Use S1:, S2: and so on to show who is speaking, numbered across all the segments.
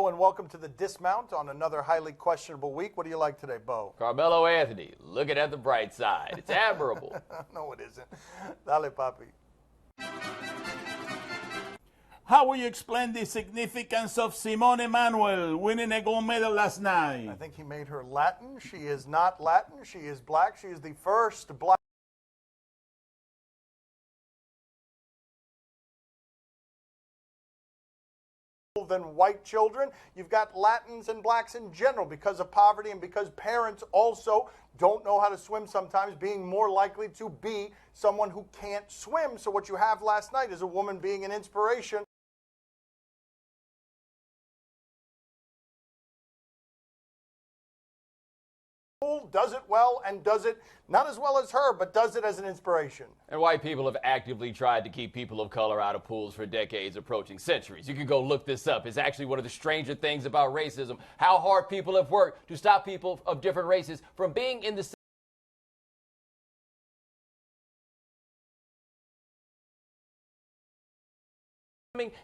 S1: Hello and welcome to the Dismount on another highly questionable week. What do you like today, Bo?
S2: Carmelo Anthony, looking at the bright side. It's admirable.
S1: No, it isn't. Dale, papi.
S3: How will you explain the significance of Simone Manuel winning a gold medal last night?
S1: I think he made her Latin. She is not Latin. She is black. She is the first black than white children. You've got Latins and blacks in general because of poverty and because parents also don't know how to swim sometimes, being more likely to be someone who can't swim. So what you have last night is a woman being an inspiration. Does it well and does it not as well as her, but does it as an inspiration.
S2: And white people have actively tried to keep people of color out of pools for decades, approaching centuries. You can go look this up. It's actually one of the stranger things about racism, how hard people have worked to stop people of different races from being in the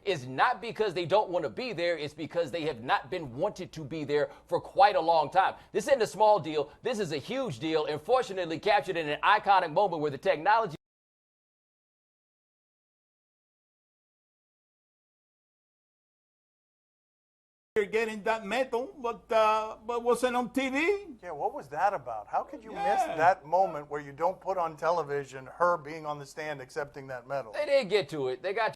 S2: is not because they don't want to be there, it's because they have not been wanted to be there for quite a long time. This isn't a small deal, this is a huge deal, and fortunately captured in an iconic moment where the technology
S3: You're getting that medal, but wasn't on TV.
S1: Yeah, what was that about? How could you miss that moment where you don't put on television her being on the stand accepting that medal?
S2: they didn't get to it. They got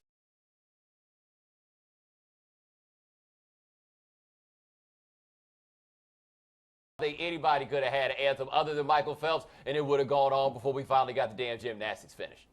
S2: anybody could have had an anthem other than Michael Phelps, and it would have gone on before we finally got the damn gymnastics finished.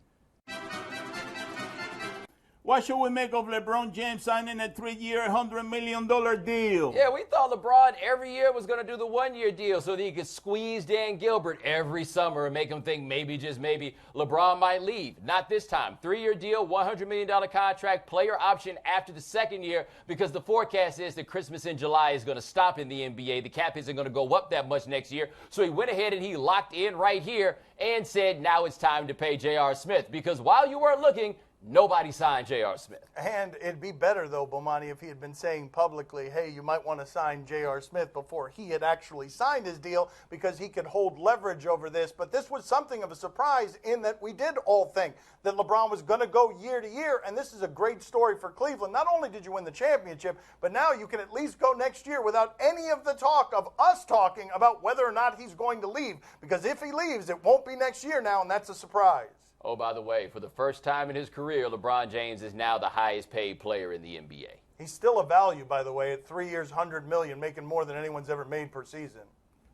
S3: What should we make of LeBron James signing a 3-year, $100 million deal?
S2: Yeah, we thought LeBron every year was going to do the one-year deal so that he could squeeze Dan Gilbert every summer and make him think maybe, just maybe, LeBron might leave. Not this time. 3-year deal, $100 million contract, player option after the second year, because the forecast is that Christmas in July is going to stop in the NBA. The cap isn't going to go up that much next year. So he went ahead and he locked in right here and said now it's time to pay J.R. Smith, because while you weren't looking, nobody signed J.R. Smith.
S1: And it'd be better, though, Bomani, if he had been saying publicly, hey, you might want to sign J.R. Smith before he had actually signed his deal, because he could hold leverage over this. But this was something of a surprise in that we did all think that LeBron was going to go year to year, and this is a great story for Cleveland. Not only did you win the championship, but now you can at least go next year without any of the talk of us talking about whether or not he's going to leave, because if he leaves, it won't be next year now, and that's a surprise.
S2: Oh, by the way, for the first time in his career, LeBron James is now the highest paid player in the NBA.
S1: He's still a value, by the way, at 3 years, $100 million, making more than anyone's ever made per season.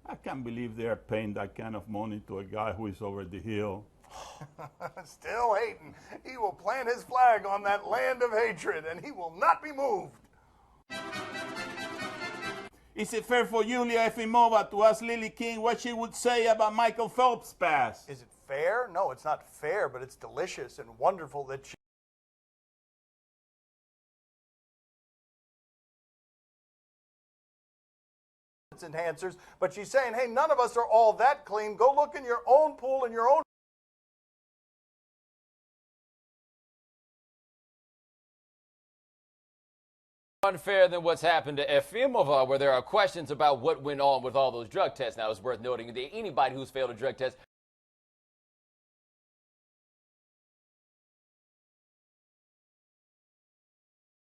S3: I can't believe they are paying that kind of money to a guy who is over the hill.
S1: Still hating. He will plant his flag on that land of hatred, and he will not be moved.
S3: Is it fair for Yulia Efimova to ask Lily King what she would say about Michael Phelps' pass?
S1: Is it fair? No, it's not fair, but it's delicious and wonderful that she enhancers, but she's saying, hey, none of us are all that clean. Go look in your own pool in your own
S2: Unfair than what's happened to Efimova, where there are questions about what went on with all those drug tests. Now, it's worth noting that anybody who's failed a drug test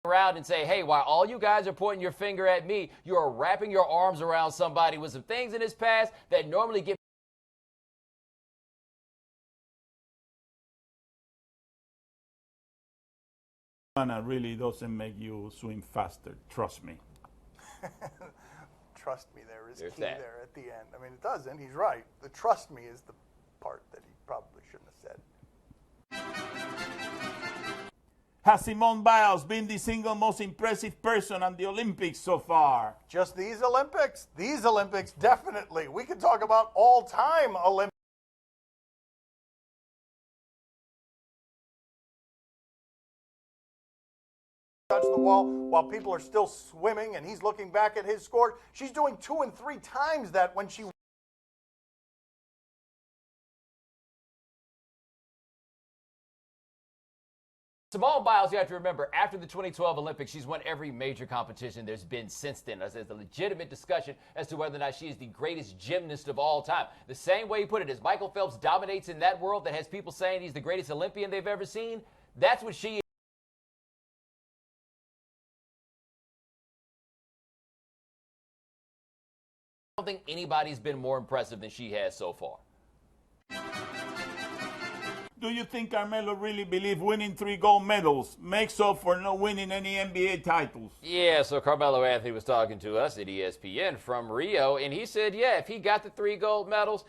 S2: around and say, hey, while all you guys are pointing your finger at me, you are wrapping your arms around somebody with some things in his past that normally get
S3: really doesn't make you swim faster, trust me.
S1: Trust me, there is
S2: There's
S1: key
S2: that.
S1: there at the end. I mean, it doesn't. He's right. The trust me is the part that he probably shouldn't have said.
S3: Has Simone Biles been the single most impressive person on the Olympics so far?
S1: Just these Olympics? These Olympics, definitely. We could talk about all-time Olympics. Touch the wall while people are still swimming and he's looking back at his score. She's doing 2 and 3 times that when she
S2: Simone Biles, you have to remember, after the 2012 Olympics, she's won every major competition there's been since then. There's a legitimate discussion as to whether or not she is the greatest gymnast of all time. The same way you put it is Michael Phelps dominates in that world that has people saying he's the greatest Olympian they've ever seen. That's what she is. I don't think anybody's been more impressive than she has so far.
S3: Do you think Carmelo really believes winning 3 gold medals makes up for not winning any NBA titles?
S2: Yeah, so Carmelo Anthony was talking to us at ESPN from Rio, and he said, yeah, if he got the 3 gold medals,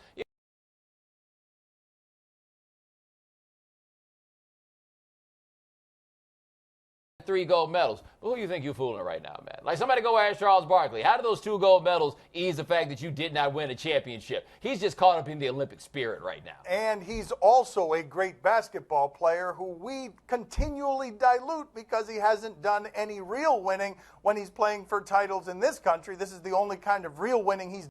S2: 3 gold medals. Well, who do you think you're fooling right now, man? Like, somebody go ask Charles Barkley, how do those 2 gold medals ease the fact that you did not win a championship? He's just caught up in the Olympic spirit right now.
S1: And he's also a great basketball player who we continually dilute because he hasn't done any real winning when he's playing for titles in this country. This is the only kind of real winning he's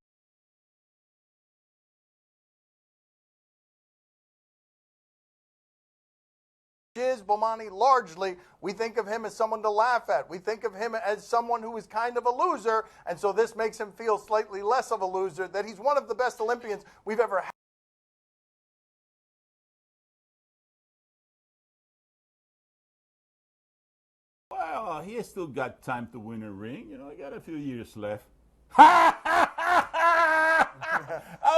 S1: Bomani, largely, we think of him as someone to laugh at. We think of him as someone who is kind of a loser, and so this makes him feel slightly less of a loser, that he's one of the best Olympians we've ever had.
S3: Well, he has still got time to win a ring. You know, he got a few years left. I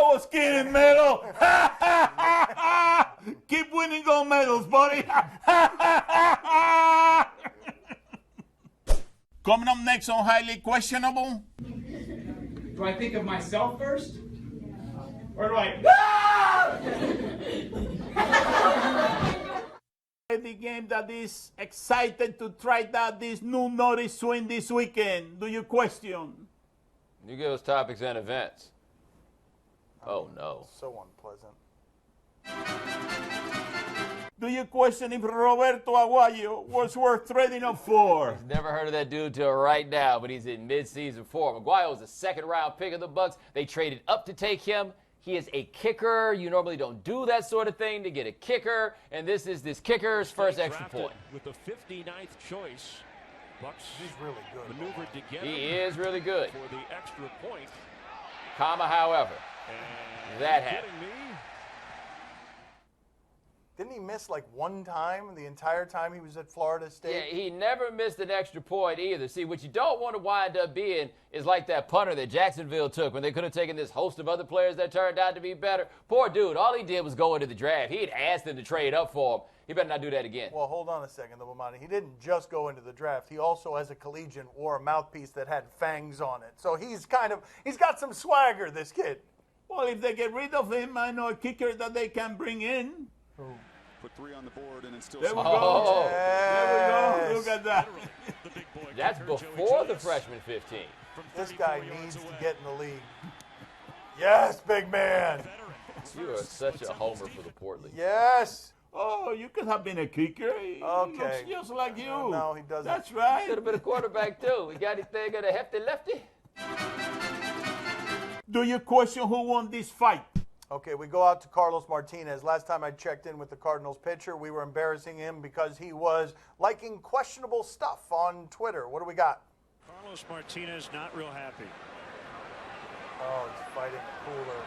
S3: was kidding, Melo. Keep winning gold medals, buddy. Coming up next on Highly Questionable.
S4: Do I think of myself first? Or do I...
S3: The game that is excited to try out this new notice swing this weekend. Do you question?
S2: You give us topics and events. Oh, no.
S1: So unpleasant.
S3: Do you question if Roberto Aguayo was worth trading up for?
S2: Never heard of that dude till right now, but he's in mid-season form. Aguayo was a second-round pick of the Bucks. They traded up to take him. He is a kicker. You normally don't do that sort of thing to get a kicker, and this is this kicker's first extra point.
S5: With the 59th choice, Bucks
S1: He's really good.
S5: maneuvered to get
S2: He
S5: him
S2: is really good.
S5: for the extra point.
S2: Comma, however,
S5: And
S2: that
S5: are you
S2: happened.
S5: kidding me?
S1: Didn't he miss like one time the entire time he was at Florida State?
S2: Yeah, he never missed an extra point either. See, what you don't want to wind up being is like that punter that Jacksonville took when they could have taken this host of other players that turned out to be better. Poor dude, all he did was go into the draft. He had asked them to trade up for him. He better not do that again.
S1: Well, hold on a second, though, Bomani. He didn't just go into the draft. He also, as a collegian, wore a mouthpiece that had fangs on it. So he's got some swagger, this kid.
S3: Well, if they get rid of him, I know a kicker that they can bring in.
S6: Put 3 on the board and instill
S3: There we
S6: some.
S3: go.
S1: Yes.
S3: There we go. Look at that.
S5: The big boy
S2: That's
S5: kicker, Joey
S2: before the
S5: Julius,
S2: freshman 15.
S5: from
S1: This
S5: 34
S1: guy
S5: yards
S1: needs to
S5: away.
S1: get in the league. Yes, big man.
S2: You are such a homer for the Port League.
S1: Yes.
S3: Oh, you could have been a kicker. He
S1: Okay.
S3: looks just like you.
S1: No, he doesn't.
S3: That's right.
S2: Could have been a quarterback, too. We got anything of the hefty lefty?
S3: Do you question who won this fight?
S1: Okay, we go out to Carlos Martinez. Last time I checked in with the Cardinals pitcher, we were embarrassing him because he was liking questionable stuff on Twitter. What do we got?
S7: Carlos Martinez not real happy.
S1: Oh, he's fighting a cooler.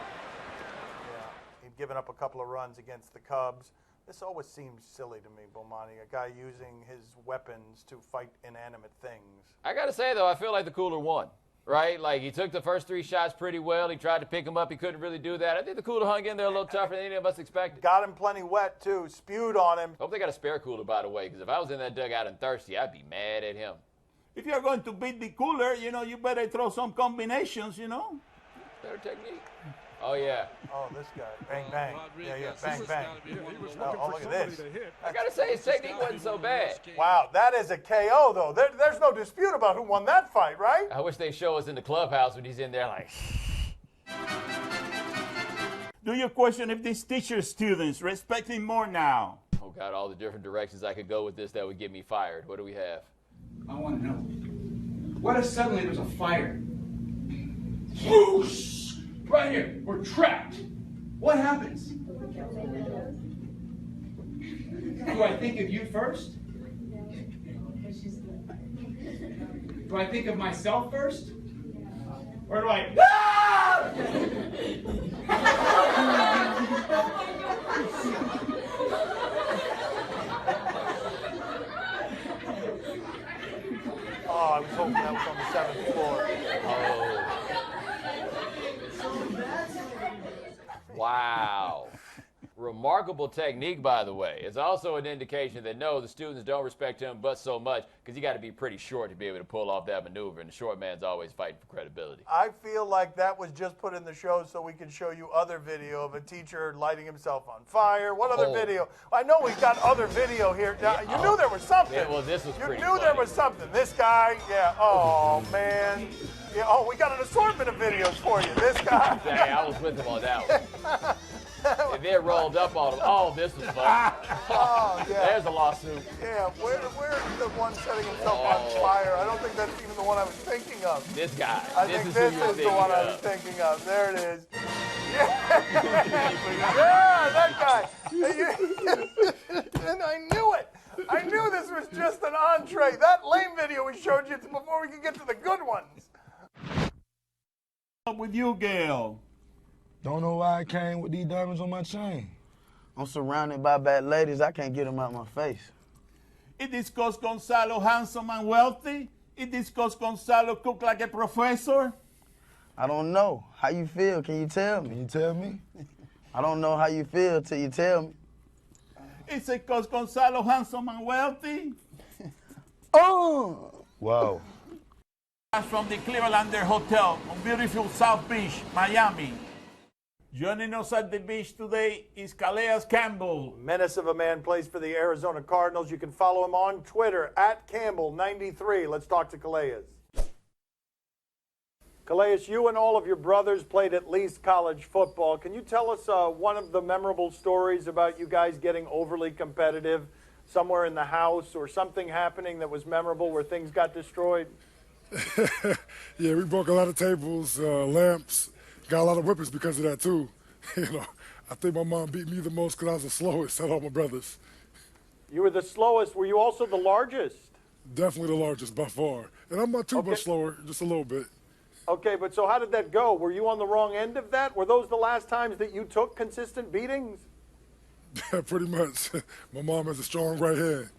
S1: Yeah, he'd given up a couple of runs against the Cubs. This always seems silly to me, Bomani, a guy using his weapons to fight inanimate things.
S2: I got to say, though, I feel like the cooler won. Right? Like, he took the first 3 shots pretty well. He tried to pick him up. He couldn't really do that. I think the cooler hung in there a little tougher than any of us expected.
S1: Got him plenty wet, too. Spewed on him.
S2: Hope they got a spare cooler, by the way, because if I was in that dugout and thirsty, I'd be mad at him.
S3: If you're going to beat the cooler, you know, you better throw some combinations, you know.
S2: Better technique. Oh, yeah.
S1: Oh, this guy. Bang, bang. Yeah, bang, bang. Oh, look at this.
S2: I got to say, his technique wasn't so bad.
S1: Wow, that is a KO, though. There's no dispute about who won that fight, right?
S2: I wish they show us in the clubhouse when he's in there like,
S3: Do you question if these teacher students respect him more now?
S2: oh, God, all the different directions I could go with this that would get me fired. What do we have?
S4: I want to know. What if suddenly there's a fire? Whoosh! Right here. We're trapped. What happens? Do I think of you first? Do I think of myself first? Or do I...
S1: Oh, I was hoping that was on the 7th floor.
S2: Wow. Remarkable technique, by the way. It's also an indication that, no, the students don't respect him but so much, because you got to be pretty short to be able to pull off that maneuver, and the short man's always fighting for credibility.
S1: I feel like that was just put in the show so we can show you other video of a teacher lighting himself on fire. What other video? I know we got other video here. Now, you knew there was something.
S2: Yeah, well, this was
S1: You
S2: pretty
S1: knew there
S2: funny.
S1: was something. This guy, yeah. Oh, man. Yeah, oh, we got an assortment of videos for you. This guy.
S2: Hey, I was with him on that one. If it rolled up on him, oh, this was fun.
S1: Oh, yeah.
S2: There's a lawsuit.
S1: Yeah, where's the one setting himself on fire? I don't think that's even the one I was thinking of.
S2: This guy.
S1: I
S2: this
S1: think
S2: is
S1: this
S2: who you're
S1: is the one I was
S2: thinking
S1: thinking of. There it is. Yeah, yeah, that guy. And I knew it. I knew this was just an entree. That lame video we showed you before we could get to the good ones.
S3: Up with you, Gail.
S8: Don't know why I came with these diamonds on my chain.
S9: I'm surrounded by bad ladies. I can't get them out my face.
S3: It is cause Gonzalo handsome and wealthy? It is cause Gonzalo cook like a professor?
S9: I don't know. How you feel? Can you tell
S8: Can
S9: me?
S8: you tell me?
S9: I don't know how you feel till you tell me.
S3: Is it cause Gonzalo handsome and wealthy?
S9: Oh!
S8: Wow.
S3: From the Clevelander Hotel on beautiful South Beach, Miami. Joining us at the beach today is Calais Campbell.
S1: Menace of a man plays for the Arizona Cardinals. You can follow him on Twitter at Campbell93. Let's talk to Calais. Calais, you and all of your brothers played at least college football. Can you tell us one of the memorable stories about you guys getting overly competitive somewhere in the house, or something happening that was memorable where things got destroyed?
S10: Yeah, we broke a lot of tables, lamps, got a lot of whippings because of that too. I think my mom beat me the most because I was the slowest out of all my brothers.
S1: You were the slowest. Were you also the largest?
S10: Definitely the largest by far. And I'm not too much slower, just a little bit.
S1: Okay, but so how did that go? Were you on the wrong end of that? Were those the last times that you took consistent beatings?
S10: Pretty much. My mom has a strong right hand.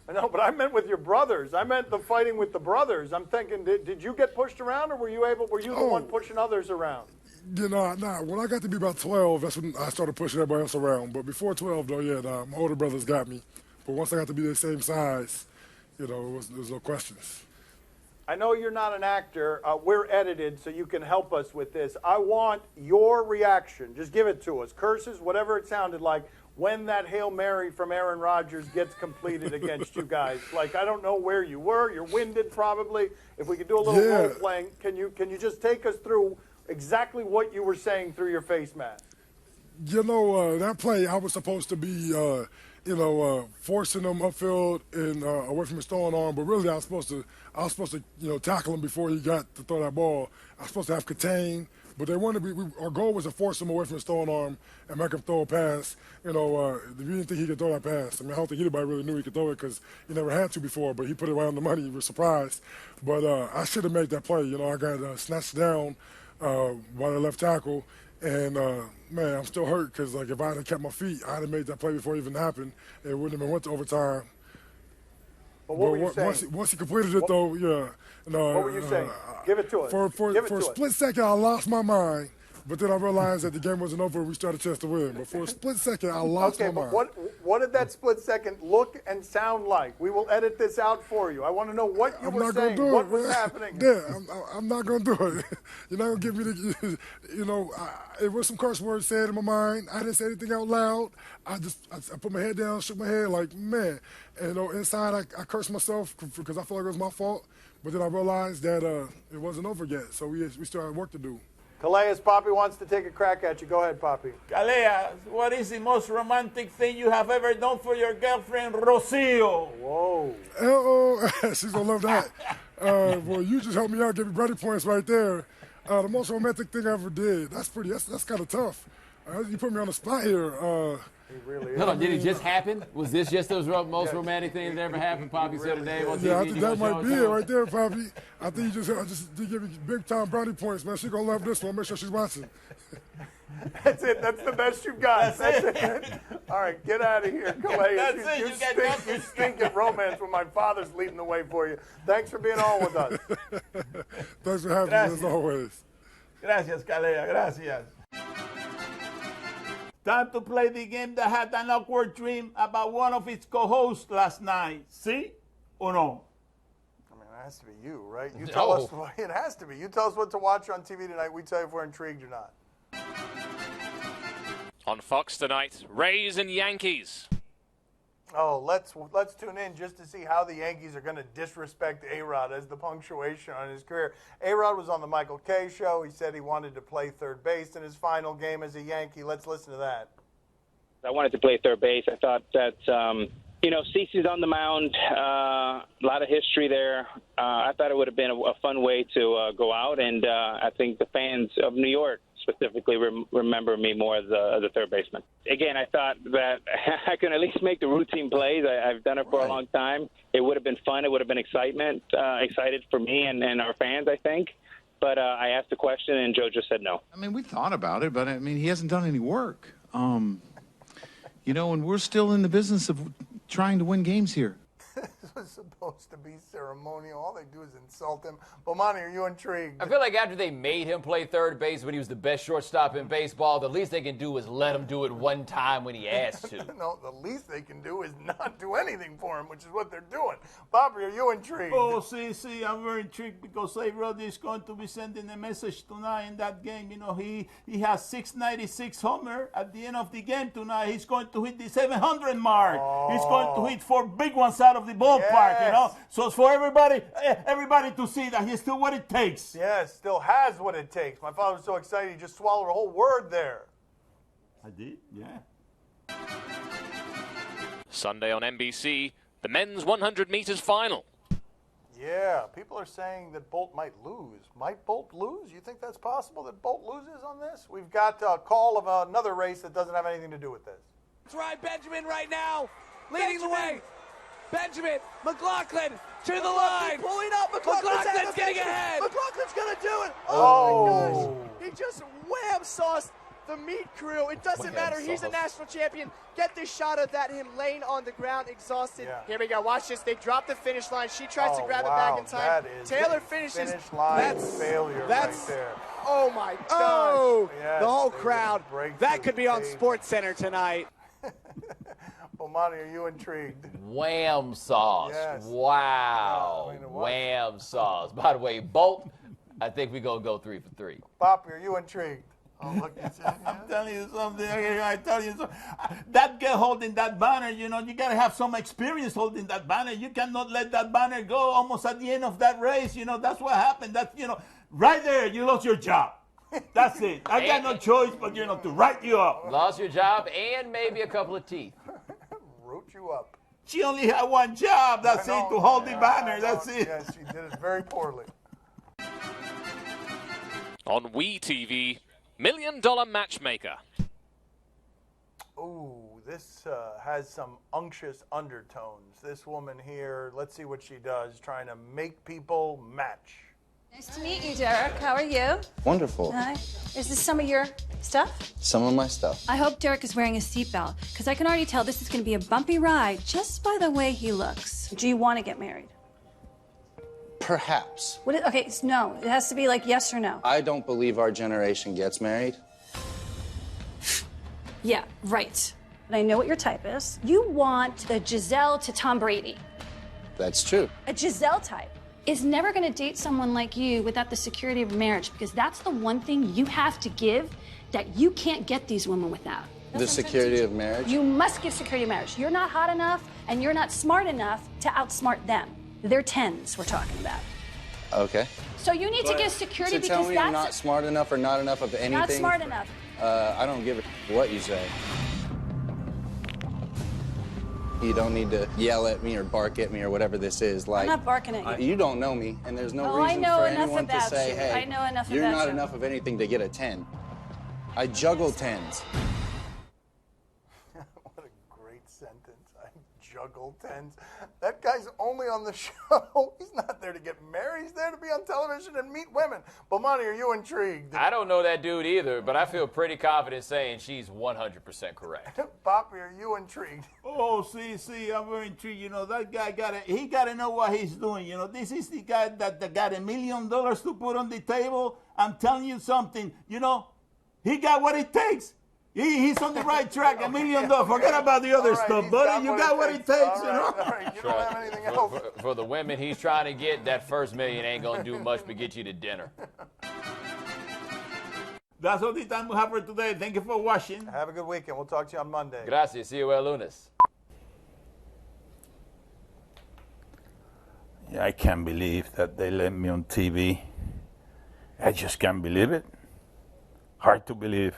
S1: I know, but I meant with your brothers. I meant the fighting with the brothers. I'm thinking, did you get pushed around, or were you the one pushing others around?
S10: Nah. When I got to be about 12, that's when I started pushing everybody else around. But before 12, though, yeah, my older brothers got me. But once I got to be the same size, there was no questions.
S1: I know you're not an actor. We're edited, so you can help us with this. I want your reaction. Just give it to us. Curses, whatever it sounded like, when that Hail Mary from Aaron Rodgers gets completed against you guys. Like, I don't know where you were. You're winded, probably. If we could do a little role playing, can you just take us through exactly what you were saying through your face mask?
S10: That play, I was supposed to be, forcing them upfield and away from his throwing arm, but really I was supposed to, tackle him before he got to throw that ball. I was supposed to have contained, but they wanted to be. Our goal was to force him away from his throwing arm and make him throw a pass. We didn't think he could throw that pass. I don't think anybody really knew he could throw it because he never had to before. But he put it right on the money. We were surprised, but I should have made that play. I got snatched down by the left tackle. And, man, I'm still hurt because, if I had kept my feet, I'd have made that play before it even happened. It wouldn't have been went to overtime.
S1: But what were you saying?
S10: Once he completed it, though, yeah. No,
S1: what were you saying? Give it to us.
S10: For a split second, I lost my mind. But then I realized that the game wasn't over. We started a chance to win. But for a split second, I lost my mind.
S1: Okay, but what did that split second look and sound like? We will edit this out for you. I want to know what you were saying, what was happening.
S10: Yeah, I'm not going to do it. You're not going to give me it was some curse words said in my mind. I didn't say anything out loud. I put my head down, shook my head like, man. And inside, I cursed myself because I felt like it was my fault. But then I realized that it wasn't over yet. So we still had work to do.
S1: Calais, Poppy wants to take a crack at you. Go ahead, Poppy.
S3: Calais, what is the most romantic thing you have ever done for your girlfriend, Rocio?
S1: Whoa.
S10: She's going to love that. Well, you just helped me out, give me brownie points right there. The most romantic thing I ever did. That's kind of tough. You put me on the spot here.
S1: Really
S2: No, did it just happen? Was this just the most romantic thing that ever happened, Poppy said today on TV?
S10: Yeah, I think that might be it right there, Poppy. I think you just give me big-time brownie points, man. She's going to love this one. Make sure she's watching.
S1: That's it. That's the best you've got. That's it. All right, get out of here, Calais. You stink at romance when my father's leading the way for you. Thanks for being on with us.
S10: Thanks for having me, as always.
S3: Gracias, Calais. Gracias. Time to play the game that had an awkward dream about one of its co-hosts last night. See or no?
S1: I mean, it has to be you, right? You tell us. It has to be. You tell us what to watch on TV tonight. We tell you if we're intrigued or not.
S11: On Fox tonight, Rays and Yankees.
S1: Oh, let's tune in just to see how the Yankees are going to disrespect A-Rod as the punctuation on his career. A-Rod was on the Michael Kay show. He said he wanted to play third base in his final game as a Yankee. Let's listen to that.
S12: I wanted to play third base. I thought that, CeCe's on the mound, a lot of history there. I thought it would have been a fun way to go out, and I think the fans of New York specifically remember me more as a third baseman. Again, I thought that I could at least make the routine plays. I've done it for a long time. It would have been fun. It would have been excited for me and our fans, I think. But I asked the question, and Joe just said no.
S13: I mean, we thought about it, but, I mean, he hasn't done any work. And we're still in the business of trying to win games here.
S1: This was supposed to be ceremonial. All they do is insult him. Bomani, are you intrigued?
S2: I feel like after they made him play third base when he was the best shortstop in baseball, the least they can do is let him do it one time when he asked to.
S1: No, the least they can do is not do anything for him, which is what they're doing. Bobby, are you intrigued?
S3: Oh, see, I'm very intrigued because A-Rod is going to be sending a message tonight in that game. He has 696 homer at the end of the game tonight. He's going to hit the 700 mark. He's going to hit 4 big ones out of the ballpark, So it's for everybody to see that he's still what it takes.
S1: Yes, still has what it takes. My father was so excited he just swallowed a whole word there.
S3: I did, yeah.
S11: Sunday on NBC, the men's 100 meters final.
S1: Yeah, people are saying that Bolt might lose. Might Bolt lose? You think that's possible that Bolt loses on this? We've got a call of another race that doesn't have anything to do with this.
S14: That's right, Benjamin right now, leading the way. Benjamin, McLaughlin to the line.
S15: Pulling up.
S14: McLaughlin's getting ahead.
S15: McLaughlin's going to do it. Oh, my gosh. He just wham-sauced the meat crew. It doesn't matter. He's a national champion. Get this shot of him laying on the ground, exhausted. Yeah. Here we go. Watch this. They drop the finish line. She tries to grab it back in time. Taylor finishes.
S1: Finish line failure right there.
S15: Oh, my gosh.
S14: Oh,
S1: yes,
S14: the whole crowd. That could be on Sports Center tonight.
S1: Bomani, are you intrigued?
S2: Wham sauce.
S1: Yes.
S2: Wow. Wham sauce. By the way, Bolt, I think we're going to go 3 for 3.
S1: Poppy, are you intrigued? Oh, look,
S3: I'm telling you something. I tell you something. That guy holding that banner, you got to have some experience holding that banner. You cannot let that banner go almost at the end of that race. That's what happened. That's, right there, you lost your job. That's it. I got no choice but, to write you up.
S2: Lost your job and maybe a couple of teeth.
S1: Wrote you up.
S3: She only had one job. That's it, to hold the banner. That's it.
S1: Yes, she did it very poorly.
S11: On WE TV, $1 Million Matchmaker.
S1: Ooh, this has some unctuous undertones. This woman here, let's see what she does, trying to make people match.
S16: Nice to meet you, Derek. How are you?
S17: Wonderful.
S16: Hi. Is this some of your stuff?
S17: Some of my stuff.
S16: I hope Derek is wearing a seatbelt, because I can already tell this is going to be a bumpy ride just by the way he looks. Do you want to get married?
S17: Perhaps.
S16: Okay, no. It has to be like yes or no.
S17: I don't believe our generation gets married.
S16: Yeah, right. But I know what your type is. You want the Giselle to Tom Brady.
S17: That's true.
S16: A Giselle type is never going to date someone like you without the security of marriage, because that's the one thing you have to give that you can't get these women without.
S17: The security of marriage?
S16: You must give security of marriage. You're not hot enough and you're not smart enough to outsmart them. They're 10s we're talking about.
S17: Okay.
S16: So you need to give security because
S17: tell me I'm not smart enough or not enough of anything?
S16: Not smart enough.
S17: I don't give a what you say. You don't need to yell at me or bark at me or whatever this is. Like,
S16: I'm not barking at you.
S17: You don't know me, and there's no
S16: I
S17: reason
S16: know
S17: for
S16: enough
S17: anyone to
S16: about
S17: say,
S16: you.
S17: hey,
S16: I know enough
S17: you're
S16: about
S17: not
S16: you.
S17: enough of anything to get a 10. I juggle tens.
S1: What a great sentence. I juggle tens. That guy's only on the show. He's not there to get married. He's there to be on television and meet women. Bomani, are you intrigued?
S2: I don't know that dude either, but I feel pretty confident saying she's 100% correct.
S1: Poppy, are you intrigued?
S3: Oh, see, I'm very intrigued. You know, that guy gotta know what he's doing. You know, this is the guy that got $1 million to put on the table. I'm telling you something. You know, he got what it takes. He's on the right track. $1 million. Forget about the other stuff, buddy. You got what it takes. You know.
S1: All right. You don't have anything else.
S2: For the women he's trying to get, that first million ain't gonna do much but get you to dinner.
S3: That's all the time we have for today. Thank you for watching.
S1: Have a good weekend. We'll talk to you on Monday.
S2: Gracias. See you el lunes.
S18: I can't believe that they let me on TV. I just can't believe it. Hard to believe.